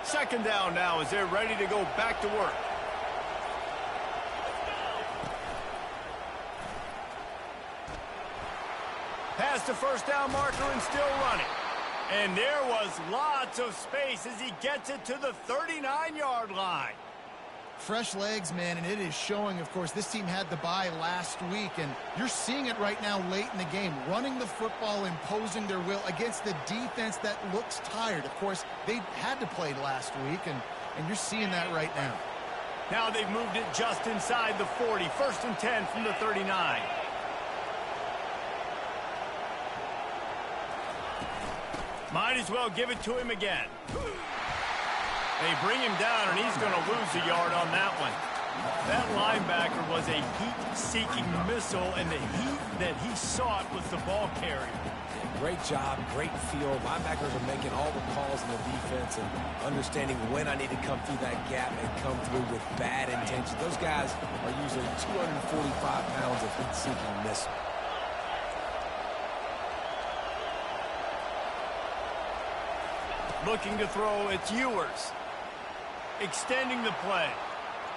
Speaker 1: Second down now as they're ready to go back to work. Past the 1st down marker and still running. And there was lots of space as he gets it to the 39-yard line.
Speaker 3: Fresh legs, man, and it is showing, of course, this team had the bye last week, and you're seeing it right now late in the game, running the football, imposing their will against the defense that looks tired. Of course, they had to play last week, and you're seeing that right now.
Speaker 1: Now they've moved it just inside the 40. 1st and 10 from the 39. Might as well give it to him again. They bring him down, and he's going to lose a yard on that one. That linebacker was a heat-seeking missile, and the heat that he sought was the ball carrier.
Speaker 2: Great job, great feel. Linebackers are making all the calls in the defense and understanding when I need to come through that gap and come through with bad intentions. Those guys are usually 245 pounds of heat-seeking missile.
Speaker 1: Looking to throw, it's Ewers. Extending the play.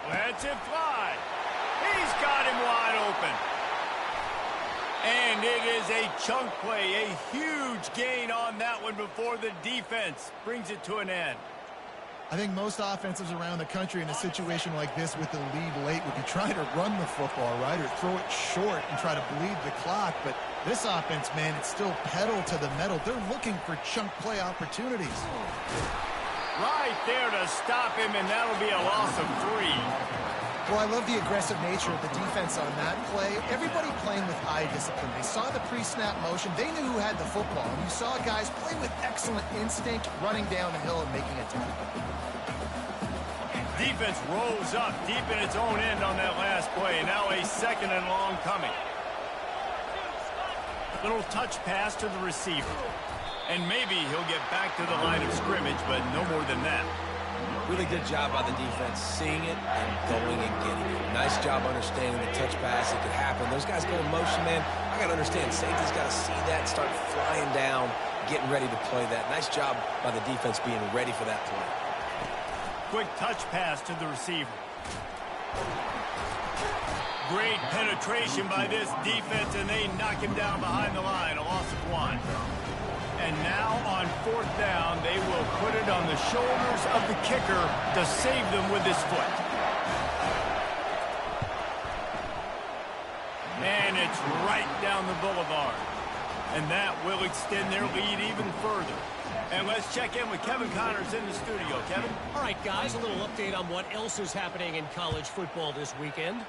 Speaker 1: Lets it fly. He's got him wide open. And it is a chunk play, a huge gain on that one before the defense brings it to an end.
Speaker 3: I think most offenses around the country in a situation like this with the lead late would be trying to run the football, right, or throw it short and try to bleed the clock. But this offense, man, it's still pedal to the metal. They're looking for chunk play opportunities.
Speaker 1: Right there to stop him, and that'll be a loss of 3.
Speaker 3: Well, I love the aggressive nature of the defense on that play. Everybody playing with eye discipline. They saw the pre-snap motion. They knew who had the football. And you saw guys play with excellent instinct, running down the hill and making a tackle.
Speaker 1: Defense rolls up deep in its own end on that last play. Now a 2nd and long coming. Little touch pass to the receiver. And maybe he'll get back to the line of scrimmage, but no more than that.
Speaker 2: Really good job by the defense, seeing it and going and getting it. Nice job understanding the touch pass. It could happen. Those guys go in motion, man. I got to understand, safety's got to see that, start flying down, getting ready to play that. Nice job by the defense being ready for that play.
Speaker 1: Quick touch pass to the receiver. Great penetration by this defense, and they knock him down behind the line. A loss of 1. And now on 4th down, they will put it on the shoulders of the kicker to save them with his foot. And it's right down the boulevard. And that will extend their lead even further. And let's check in with Kevin Connors in the studio. Kevin?
Speaker 4: All right, guys, a little update on what else is happening in college football this weekend.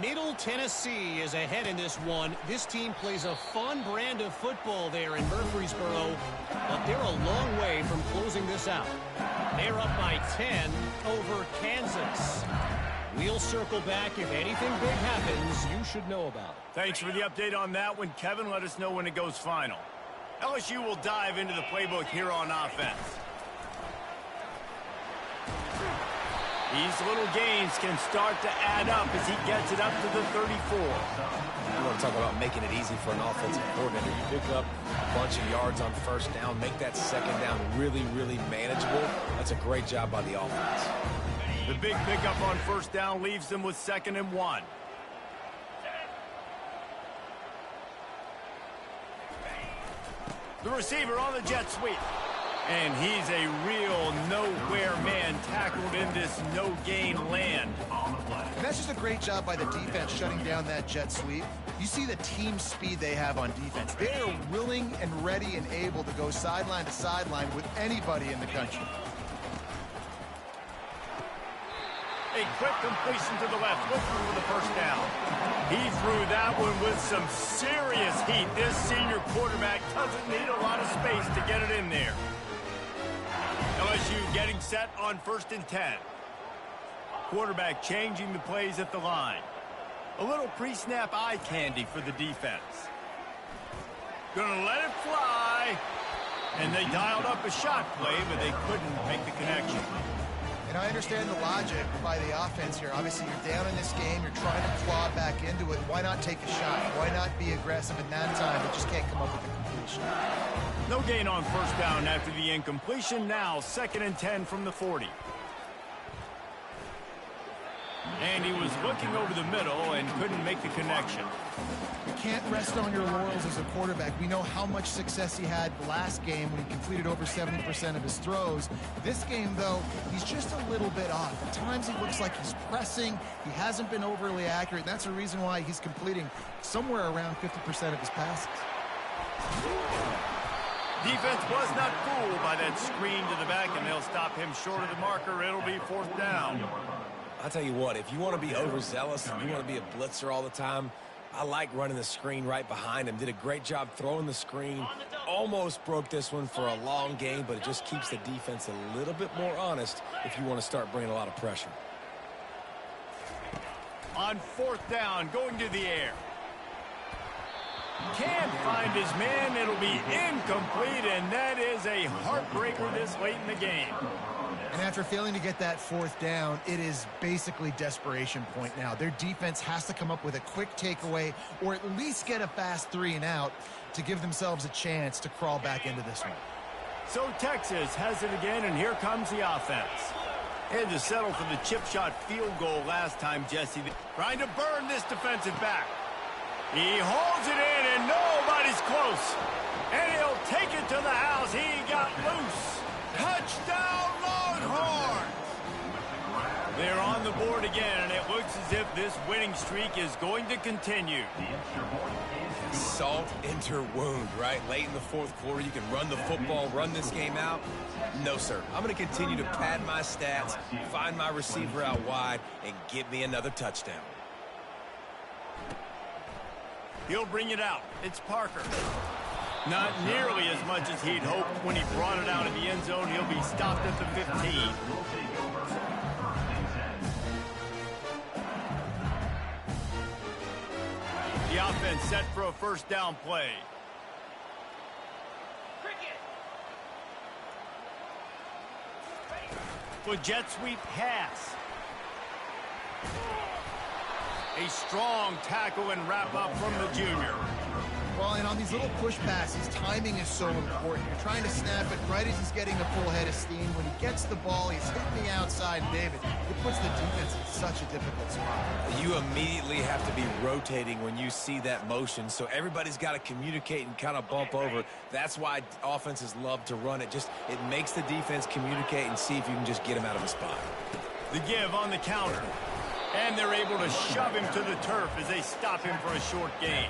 Speaker 4: Middle Tennessee is ahead in this one. This team plays a fun brand of football there in Murfreesboro, but they're a long way from closing this out. They're up by 10 over Kansas. We'll circle back. If anything big happens, you should know about it.
Speaker 1: Thanks for the update on that one, Kevin. Let us know when it goes final. LSU will dive into the playbook here on offense. These little gains can start to add up as he gets it up to the 34.
Speaker 2: You want to talk about making it easy for an offensive coordinator. You pick up a bunch of yards on 1st down, make that 2nd down really, really manageable. That's a great job by the offense.
Speaker 1: The big pickup on 1st down leaves them with 2nd and 1. The receiver on the jet sweep. And he's a real nowhere man tackled in this no-gain land.
Speaker 3: And that's just a great job by the defense shutting down that jet sweep. You see the team speed they have on defense. They are willing and ready and able to go sideline to sideline with anybody in the country.
Speaker 1: A quick completion to the left, looking for the 1st down. He threw that one with some serious heat. This senior quarterback doesn't need a lot of space to get it in there. LSU getting set on 1st and 10. Quarterback changing the plays at the line. A little pre-snap eye candy for the defense. Gonna let it fly. And they dialed up a shot play, but they couldn't make the connection.
Speaker 3: And I understand the logic by the offense here. Obviously, you're down in this game. You're trying to claw back into it. Why not take a shot? Why not be aggressive in that time, but just can't come up with a completion?
Speaker 1: No gain on 1st down after the incompletion. Now 2nd and 10 from the 40. And he was looking over the middle and couldn't make the connection.
Speaker 3: You can't rest on your laurels as a quarterback. We know how much success he had last game when he completed over 70% of his throws. This game, though, he's just a little bit off. At times he looks like he's pressing. He hasn't been overly accurate. And that's the reason why he's completing somewhere around 50% of his passes.
Speaker 1: Defense was not fooled by that screen to the back, and they'll stop him short of the marker. It'll be 4th down.
Speaker 2: I'll tell you what, if you want to be overzealous and you want to be a blitzer all the time, I like running the screen right behind him. Did a great job throwing the screen. Almost broke this one for a long game, but it just keeps the defense a little bit more honest if you want to start bringing a lot of pressure.
Speaker 1: On 4th down, going to the air. Can't find his man. It'll be incomplete, and that is a heartbreaker this late in the game.
Speaker 3: And after failing to get that 4th down, it is basically desperation point now. Their defense has to come up with a quick takeaway or at least get a fast 3 and out to give themselves a chance to crawl back into this one.
Speaker 1: So Texas has it again, and here comes the offense. Had to settle for the chip shot field goal last time, Jesse. Trying to burn this defensive back. He holds it in, and nobody's close. And he'll take it to the house. He got loose. Touchdown, Longhorn! They're on the board again, and it looks as if this winning streak is going to continue.
Speaker 2: Salt into wound, right? Late in the fourth quarter, you can run the football, run this game out. No, sir. I'm going to continue to pad my stats, find my receiver out wide, and get me another touchdown.
Speaker 1: He'll bring it out. It's Parker. Not nearly as much as he'd hoped when he brought it out of the end zone. He'll be stopped at the 15. The offense set for a first down play. With jet sweep pass. A strong tackle and wrap up from the junior.
Speaker 3: Well, and on these little push passes, timing is so important. You're trying to snap it right as he's getting a full head of steam. When he gets the ball, he's hitting the outside, David. It puts the defense in such a difficult spot.
Speaker 2: You immediately have to be rotating when you see that motion, so everybody's got to communicate and kind of bump over. That's why offenses love to run it. It makes the defense communicate and see if you can just get him out of a spot.
Speaker 1: The give on the counter. And they're able to shove him to the turf as they stop him for a short gain.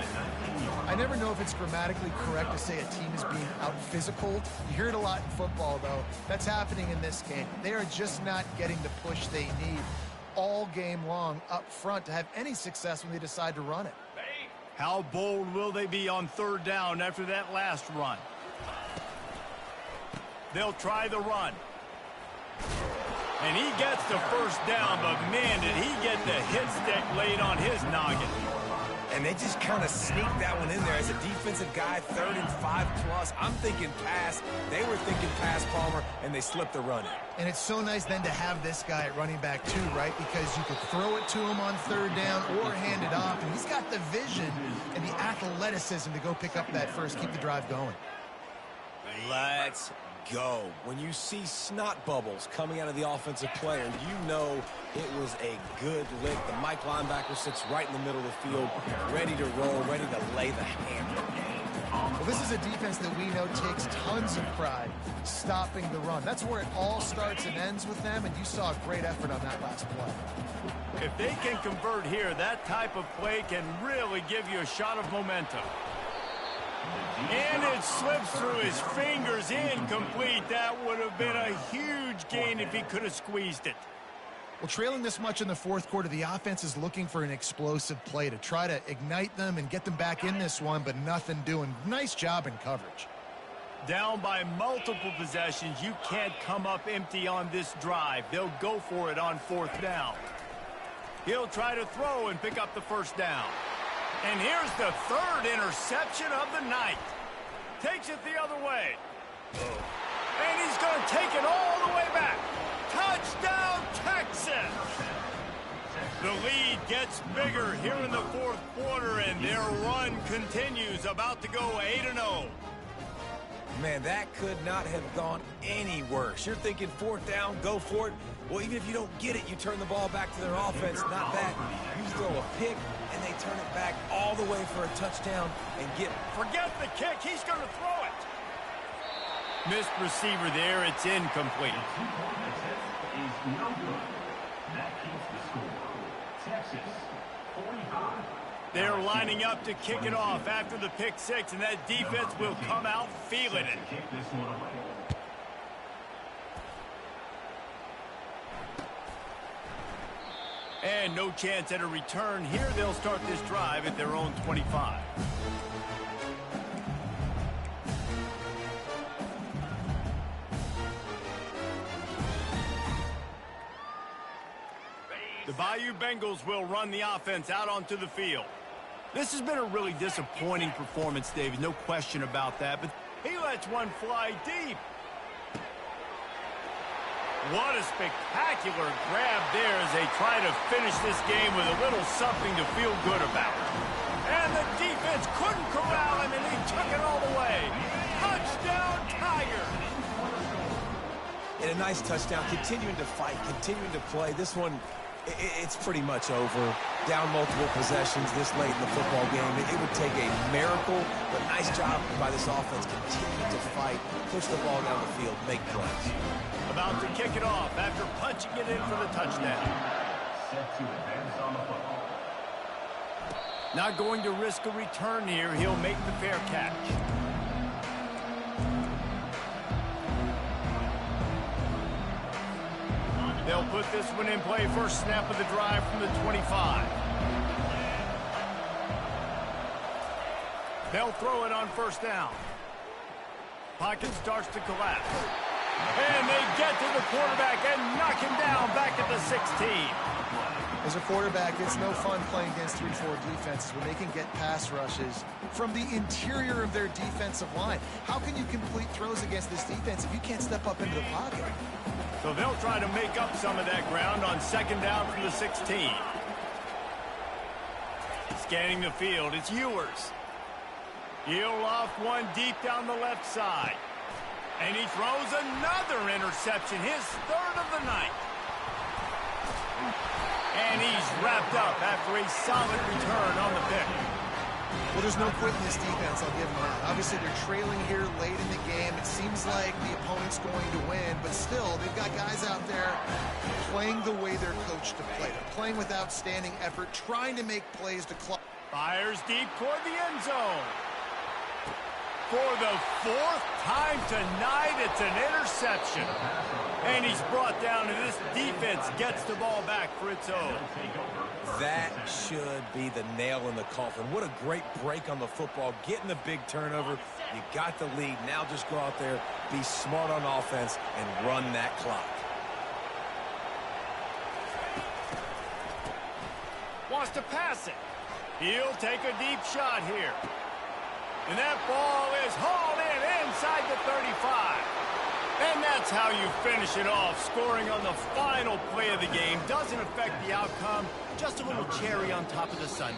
Speaker 3: I never know if it's grammatically correct to say a team is being out-physical. You hear it a lot in football, though. That's happening in this game. They are just not getting the push they need all game long up front to have any success when they decide to run it.
Speaker 1: How bold will they be on third down after that last run? They'll try the run. And he gets the first down, but man, did he get the hit stick laid on his noggin.
Speaker 2: And they just kind of sneaked that one in there as a defensive guy, 3rd and 5+. I'm thinking pass. They were thinking pass, Palmer, and they slipped the run.
Speaker 3: And it's so nice then to have this guy at running back too, right? Because you could throw it to him on third down or hand it off. And he's got the vision and the athleticism to go pick up that first, keep the drive going.
Speaker 2: Let's go. When you see snot bubbles coming out of the offensive player, you know it was a good lick. The Mike linebacker sits right in the middle of the field, ready to roll, ready to lay the hammer.
Speaker 3: Well, this is a defense that we know takes tons of pride stopping the run. That's where it all starts and ends with them, and you saw a great effort on that last play.
Speaker 1: If they can convert here, that type of play can really give you a shot of momentum. And it slips through his fingers, incomplete. That would have been a huge gain if he could have squeezed it.
Speaker 3: Well, trailing this much in the fourth quarter, the offense is looking for an explosive play to try to ignite them and get them back in this one, but nothing doing. Nice job in coverage.
Speaker 1: Down by multiple possessions, you can't come up empty on this drive. They'll go for it on fourth down. He'll try to throw and pick up the first down. And here's the third interception of the night. Takes it the other way. And he's going to take it all the way back. Touchdown, Texas! The lead gets bigger here in the fourth quarter, and their run continues, about to go 8-0.
Speaker 2: Man, that could not have gone any worse. You're thinking fourth down, go for it. Well, even if you don't get it, you turn the ball back to their offense. Not that. You throw a pick, and they turn it back all the way for a touchdown and get it.
Speaker 1: Forget the kick. He's going to throw it. Missed receiver there. It's incomplete.
Speaker 5: Is no good. That keeps the score. Texas 45.
Speaker 1: They're lining up to kick it off after the pick six, and that defense will come out feeling it.
Speaker 5: Kick this one away.
Speaker 1: And no chance at a return here. They'll start this drive at their own 25. The Bayou Bengals will run the offense out onto the field. This has been a really disappointing performance, David. No question about that. But he lets one fly deep. What a spectacular grab there as they try to finish this game with a little something to feel good about. And the defense couldn't corral him, and he took it all the way. Touchdown, Tigers!
Speaker 2: And a nice touchdown, continuing to fight, continuing to play. This one, it's pretty much over. Down multiple possessions this late in the football game. It would take a miracle, but nice job by this offense. Continue to fight, push the ball down the field, make plays.
Speaker 1: About to kick it off after punching it in for the touchdown.
Speaker 5: Set to advance on the football.
Speaker 1: Not going to risk a return here. He'll make the fair catch. They'll put this one in play first snap of the drive from the 25. They'll throw it on first down. Pocket starts to collapse. And they get to the quarterback and knock him down back at the 16.
Speaker 3: As a quarterback, it's no fun playing against 3-4 defenses when they can get pass rushes from the interior of their defensive line. How can you complete throws against this defense if you can't step up into the pocket?
Speaker 1: So they'll try to make up some of that ground on second down from the 16. Scanning the field, it's Ewers. He'll off one deep down the left side. And he throws another interception, his third of the night. And he's wrapped up after a solid return on the pick.
Speaker 3: Well, there's no quitting this defense, I'll give them that. Obviously, they're trailing here late in the game. It seems like the opponent's going to win, but still, they've got guys out there playing the way they're coached to play. They're playing with outstanding effort, trying to make plays to clock.
Speaker 1: Fires deep toward the end zone. For the fourth time tonight, it's an interception. And he's brought down, and this defense gets the ball back for its own.
Speaker 2: That should be the nail in the coffin. What a great break on the football. Getting the big turnover. You got the lead. Now just go out there, be smart on offense, and run that clock.
Speaker 1: Wants to pass it. He'll take a deep shot here. And that ball is hauled in inside the 35. And that's how you finish it off. Scoring on the final play of the game doesn't affect the outcome. Just a little cherry on top of the sundae.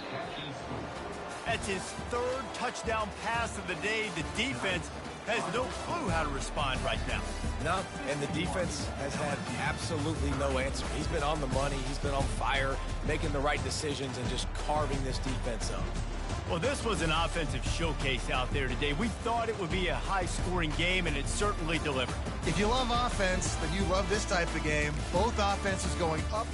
Speaker 1: That's his third touchdown pass of the day. The defense has no clue how to respond right now.
Speaker 2: No, and the defense has had absolutely no answer. He's been on the money. He's been on fire, making the right decisions and just carving this defense up.
Speaker 1: Well, this was an offensive showcase out there today. We thought it would be a high-scoring game, and it certainly delivered.
Speaker 3: If you love offense, then you love this type of game. Both offenses going up